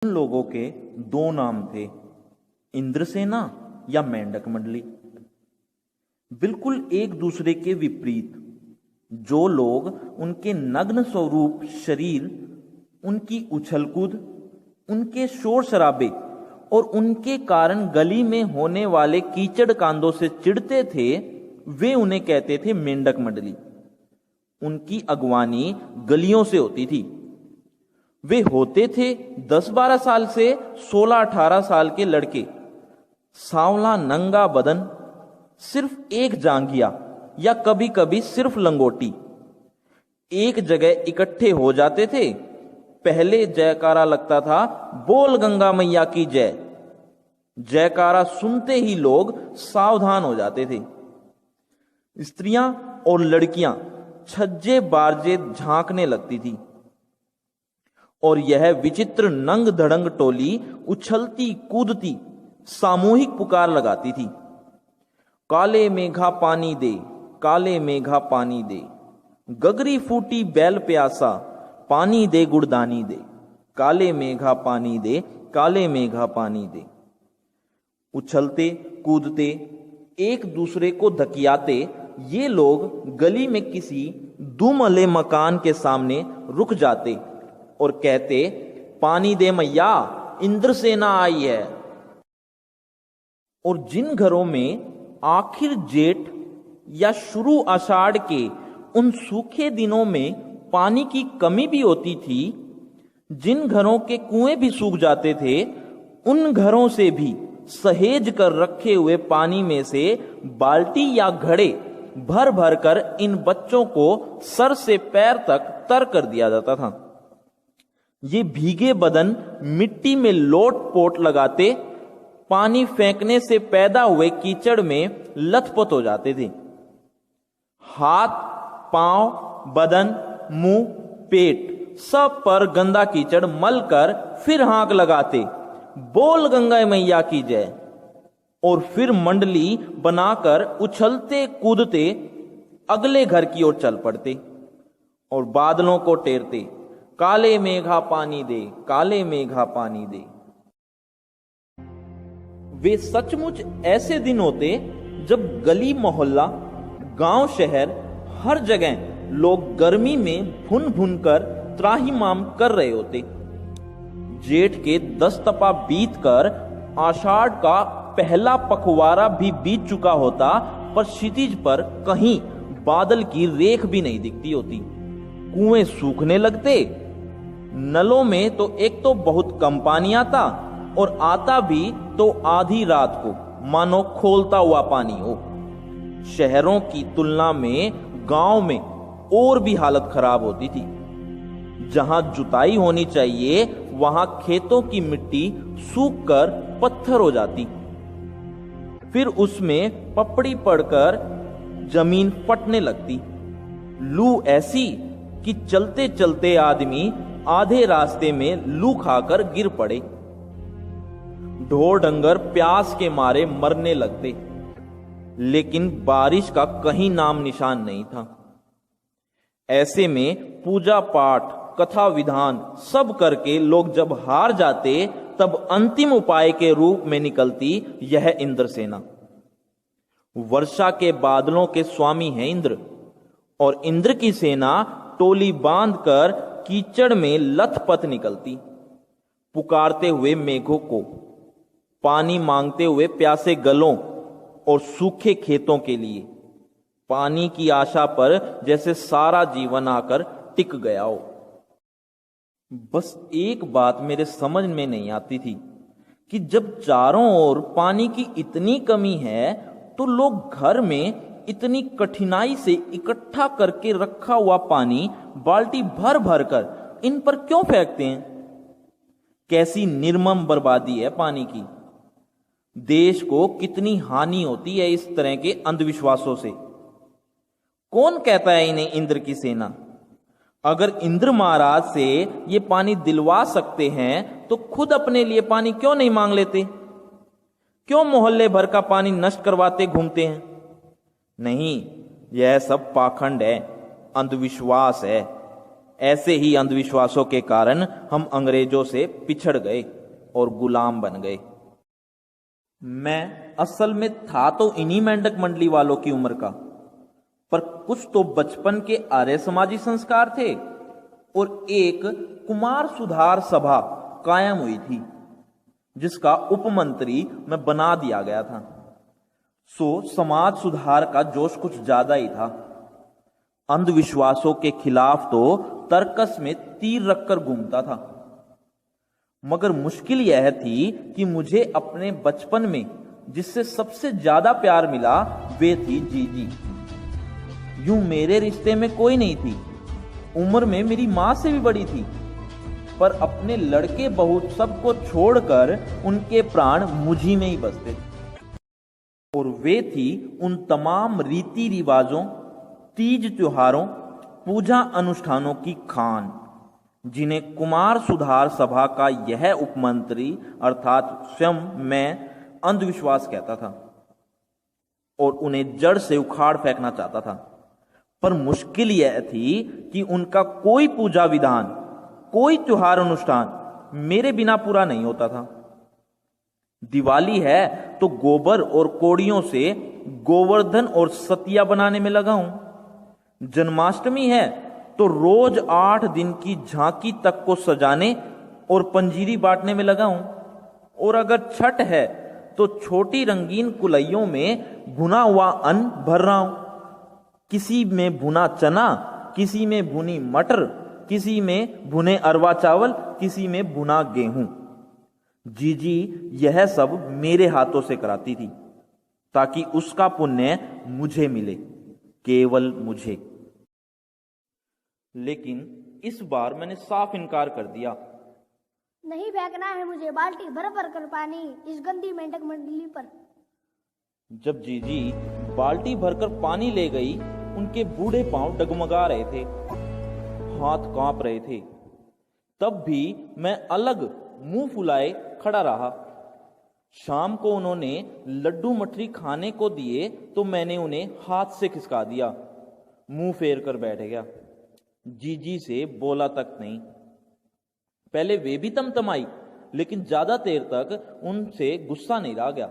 उन लोगों के दो नाम थे, इंद्रसेना या मेंढक मंडली। बिल्कुल एक दूसरे के विपरीत। जो लोग उनके नग्न स्वरूप शरीर, उनकी उछलकूद, उनके शोर शराबे और उनके कारण गली में होने वाले कीचड़ कांदों से चिढ़ते थे, वे उन्हें कहते थे मेंढक मंडली। उनकी अगवानी गलियों से होती थी। वे होते थे 10-12 साल से 16-18 साल के लड़के, सांवला नंगा बदन, सिर्फ एक जांघिया या कभी कभी सिर्फ लंगोटी। एक जगह इकट्ठे हो जाते थे। पहले जयकारा लगता था, बोल गंगा मैया की जय। जयकारा सुनते ही लोग सावधान हो जाते थे। स्त्रियां और लड़कियां छज्जे बारजे झांकने लगती थी और यह विचित्र नंग धड़ंग टोली उछलती कूदती सामूहिक पुकार लगाती थी, काले मेघा पानी दे, काले मेघा पानी दे, गगरी फूटी बैल प्यासा, पानी दे गुड़दानी दे, काले मेघा पानी दे, काले मेघा पानी दे। उछलते कूदते एक दूसरे को धकियाते ये लोग गली में किसी दुमले मकान के सामने रुक जाते और कहते, पानी दे मैया, इंद्रसेना आई है। और जिन घरों में आखिर जेठ या शुरू आषाढ़ के उन सूखे दिनों में पानी की कमी भी होती थी, जिन घरों के कुएं भी सूख जाते थे, उन घरों से भी सहेज कर रखे हुए पानी में से बाल्टी या घड़े भर भर कर इन बच्चों को सर से पैर तक तर कर दिया जाता था। ये भीगे बदन मिट्टी में लोट पोट लगाते पानी फेंकने से पैदा हुए कीचड़ में लथपथ हो जाते थे। हाथ, पांव, बदन, मुंह, पेट सब पर गंदा कीचड़ मल कर फिर हांक लगाते, बोल गंगा मैया की जय। और फिर मंडली बनाकर उछलते कूदते अगले घर की ओर चल पड़ते और बादलों को टेरते, काले मेघा पानी दे, काले मेघा पानी दे। वे सचमुच ऐसे दिन होते जब गली मोहल्ला, गांव शहर, हर जगह लोग गर्मी में भुन भुन कर त्राहिमाम कर रहे होते। जेठ के 10 तपा बीत कर आषाढ़ का पहला पखवाड़ा भी बीत चुका होता, पर क्षितिज पर कहीं बादल की रेख भी नहीं दिखती होती। कुएं सूखने लगते। नलों में तो एक तो बहुत कम पानी आता और आता भी तो आधी रात को, मानो खोलता हुआ पानी हो। शहरों की तुलना में गांव में और भी हालत खराब होती थी। जहां जुताई होनी चाहिए वहां खेतों की मिट्टी सूख कर पत्थर हो जाती, फिर उसमें पपड़ी पड़कर जमीन फटने लगती। लू ऐसी कि चलते चलते आदमी आधे रास्ते में लू खाकर गिर पड़े। ढोर डंगर प्यास के मारे मरने लगते, लेकिन बारिश का कहीं नाम निशान नहीं था। ऐसे में पूजा पाठ, कथा विधान सब करके लोग जब हार जाते, तब अंतिम उपाय के रूप में निकलती यह इंद्रसेना। वर्षा के बादलों के स्वामी हैं इंद्र, और इंद्र की सेना टोली बांधकर कीचड़ में लथपथ निकलती, पुकारते हुए मेघों को, पानी मांगते हुए प्यासे गलों और सूखे खेतों के लिए, पानी की आशा पर जैसे सारा जीवन आकर टिक गया हो। बस एक बात मेरे समझ में नहीं आती थी कि जब चारों ओर पानी की इतनी कमी है, तो लोग घर में इतनी कठिनाई से इकट्ठा करके रखा हुआ पानी बाल्टी भर भर कर इन पर क्यों फेंकते हैं। कैसी निर्मम बर्बादी है पानी की। देश को कितनी हानि होती है इस तरह के अंधविश्वासों से। कौन कहता है इन्हें इंद्र की सेना? अगर इंद्र महाराज से ये पानी दिलवा सकते हैं तो खुद अपने लिए पानी क्यों नहीं मांग लेते? क्यों मोहल्ले भर का पानी नष्ट करवाते घूमते हैं? नहीं, यह सब पाखंड है, अंधविश्वास है। ऐसे ही अंधविश्वासों के कारण हम अंग्रेजों से पिछड़ गए और गुलाम बन गए। मैं असल में था तो इन्हीं मेंढक मंडली वालों की उम्र का, पर कुछ तो बचपन के आर्य समाजी संस्कार थे और एक कुमार सुधार सभा कायम हुई थी जिसका उपमंत्री मैं बना दिया गया था। सो समाज सुधार का जोश कुछ ज्यादा ही था। अंधविश्वासों के खिलाफ तो तर्कस में तीर रखकर घूमता था, मगर मुश्किल यह थी कि मुझे अपने बचपन में जिससे सबसे ज्यादा प्यार मिला वे थी जीजी। यूं मेरे रिश्ते में कोई नहीं थी, उम्र में मेरी मां से भी बड़ी थी, पर अपने लड़के बहू सबको छोड़कर उनके प्राण मुझी में ही बसते थे। और वे थी उन तमाम रीति रिवाजों, तीज त्योहारों, पूजा अनुष्ठानों की खान जिन्हें कुमार सुधार सभा का यह उपमंत्री अर्थात स्वयं मैं अंधविश्वास कहता था और उन्हें जड़ से उखाड़ फेंकना चाहता था। पर मुश्किल यह थी कि उनका कोई पूजा विधान, कोई त्योहार अनुष्ठान मेरे बिना पूरा नहीं होता था। दिवाली है तो गोबर और कोड़ियों से गोवर्धन और सतिया बनाने में लगा हूं। जन्माष्टमी है तो रोज 8 दिन की झांकी तक को सजाने और पंजीरी बांटने में लगा हूं। और अगर छठ है तो छोटी रंगीन कुलैयों में भुना हुआ अन्न भर रहा हूं। किसी में भुना चना, किसी में भुनी मटर, किसी में भुने अरवा चावल, किसी में भुना गेहूं। जीजी यह सब मेरे हाथों से कराती थी ताकि उसका पुण्य मुझे मिले, केवल मुझे। लेकिन इस बार मैंने साफ इनकार कर दिया। नहीं फेंकना है मुझे बाल्टी भर भर कर पानी इस गंदी मेंढक मंडली पर। जब जीजी बाल्टी भरकर पानी ले गई, उनके बूढ़े पांव डगमगा रहे थे, हाथ कांप रहे थे। तब भी मैं अलग मुंह फुलाए खड़ा रहा। शाम को उन्होंने लड्डू मठरी खाने को दिए तो मैंने उन्हें हाथ से खिसका दिया, मुंह फेर कर बैठ गया। जीजी से बोला तक नहीं। पहले वे भी तमतमाई, लेकिन ज्यादा देर तक उनसे गुस्सा नहीं रहा गया।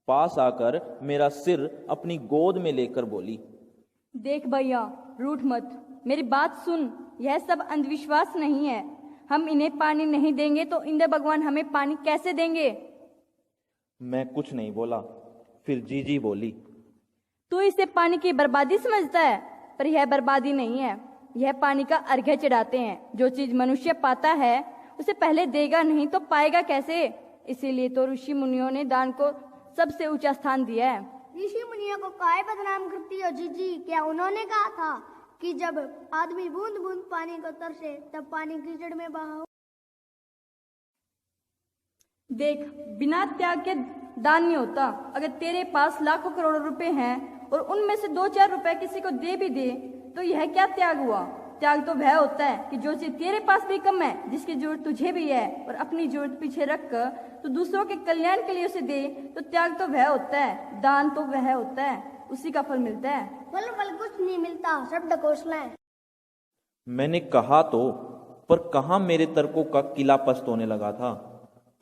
पास आकर मेरा सिर अपनी गोद में लेकर बोली, देख भैया, रूठ मत, मेरी बात सुन। यह सब अंधविश्वास नहीं है। हम इन्हें पानी नहीं देंगे तो इंद्र भगवान हमें पानी कैसे देंगे? मैं कुछ नहीं बोला। फिर जीजी बोली, तू इसे पानी की बर्बादी समझता है, पर यह बर्बादी नहीं है। यह पानी का अर्घ्य चढ़ाते हैं। जो चीज मनुष्य पाता है उसे पहले देगा नहीं तो पाएगा कैसे? इसीलिए तो ऋषि मुनियों ने दान को सबसे ऊंचा स्थान दिया है। ऋषि मुनियों को काहे बदनाम करती हो जीजी? क्या उन्होंने कहा था कि जब आदमी बूंद बूंद पानी को तरसे तब पानी कीचड़ में बहाओ? देख, बिना त्याग के दान नहीं होता। अगर तेरे पास लाखों करोड़ों रुपए हैं और उनमें से 2-4 रुपए किसी को दे भी दे तो यह क्या त्याग हुआ? त्याग तो वह होता है कि जो चीज तेरे पास भी कम है, जिसकी जरूरत तुझे भी है, और अपनी जरूरत पीछे रखकर तो दूसरों के कल्याण के लिए उसे दे, तो त्याग तो वह होता है। दान तो वह होता है, उसी का फल मिलता है। फल कुछ नहीं मिलता, सब ढकोसला है। मैंने कहा तो, पर कहां मेरे तर्कों का किला पस्त होने लगा था,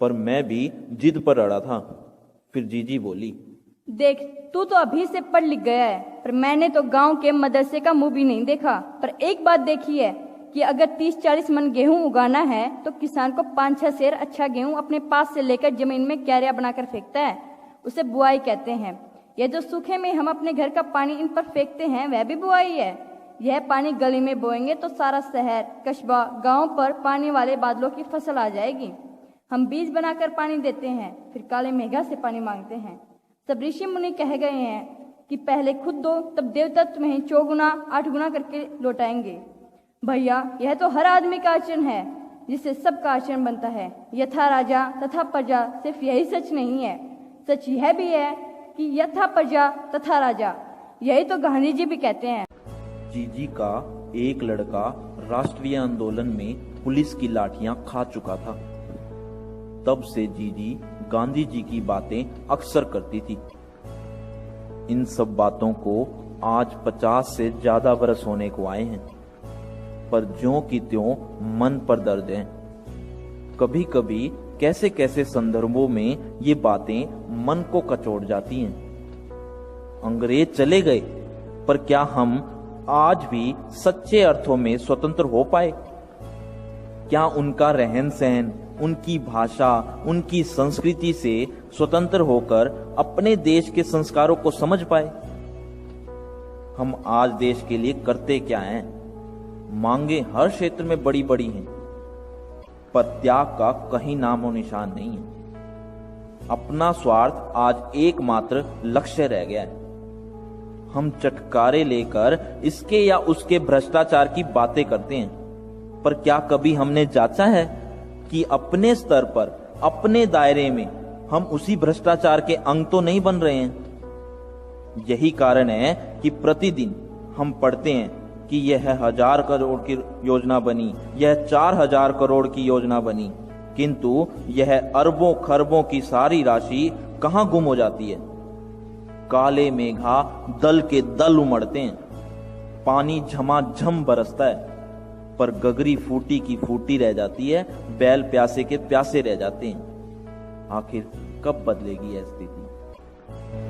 पर मैं भी जिद पर अड़ा था। फिर जीजी बोली, देख, तू तो अभी से पढ़ लिख गया है, पर मैंने तो गांव के मदरसे का मुंह भी नहीं देखा। पर एक बात देखी है कि अगर 30-40 मन गेहूं उगाना है तो किसान को 5-6 सेर अच्छा गेहूं अपने पास से लेकर जमीन में क्यारियां बनाकर फेंकता है। उसे बुआई कहते हैं। यह जो सूखे में हम अपने घर का पानी इन पर फेंकते हैं वह भी बुआई है। यह पानी गली में बोएंगे तो सारा शहर, कस्बा, गाँव पर पानी वाले बादलों की फसल आ जाएगी। हम बीज बनाकर पानी देते हैं, फिर काले मेघा से पानी मांगते हैं। सब ऋषि मुनि कह गए हैं कि पहले खुद दो, तब देवता तुम्हें 4 गुना 8 गुना करके लौटाएंगे। भैया, यह तो हर आदमी का आचरण है जिससे सबका आचरण बनता है। यथा राजा तथा प्रजा सिर्फ यही सच नहीं है, सच यह भी है कि यथा प्रजा तथा राजा। यही तो गांधी जी भी कहते हैं। जीजी का एक लड़का राष्ट्रीय आंदोलन में पुलिस की लाठियां खा चुका था। तब से जीजी गांधी जी की बातें अक्सर करती थी। इन सब बातों को आज 50 से ज्यादा बरस होने को आए हैं। पर ज्यों की त्यों मन पर दर्ज हैं। कभी कभी कैसे कैसे संदर्भों में ये बातें मन को कचोट जाती हैं। अंग्रेज चले गए, पर क्या हम आज भी सच्चे अर्थों में स्वतंत्र हो पाए? क्या उनका रहन सहन, उनकी भाषा, उनकी संस्कृति से स्वतंत्र होकर अपने देश के संस्कारों को समझ पाए? हम आज देश के लिए करते क्या हैं? मांगे हर क्षेत्र में बड़ी बड़ी हैं, पर त्याग का कहीं नामो निशान नहीं है। अपना स्वार्थ आज एकमात्र लक्ष्य रह गया है। हम चटकारे लेकर इसके या उसके भ्रष्टाचार की बातें करते हैं, पर क्या कभी हमने जांचा है कि अपने स्तर पर, अपने दायरे में हम उसी भ्रष्टाचार के अंग तो नहीं बन रहे हैं? यही कारण है कि प्रतिदिन हम पढ़ते हैं कि यह 1000 करोड़ की योजना बनी, यह 4000 करोड़ की योजना बनी, किंतु यह अरबों खरबों की सारी राशि कहां गुम हो जाती है? काले मेघा दल के दल उमड़ते हैं, पानी झमाझम बरसता है, पर गगरी फूटी की फूटी रह जाती है, बैल प्यासे के प्यासे रह जाते हैं। आखिर कब बदलेगी यह स्थिति?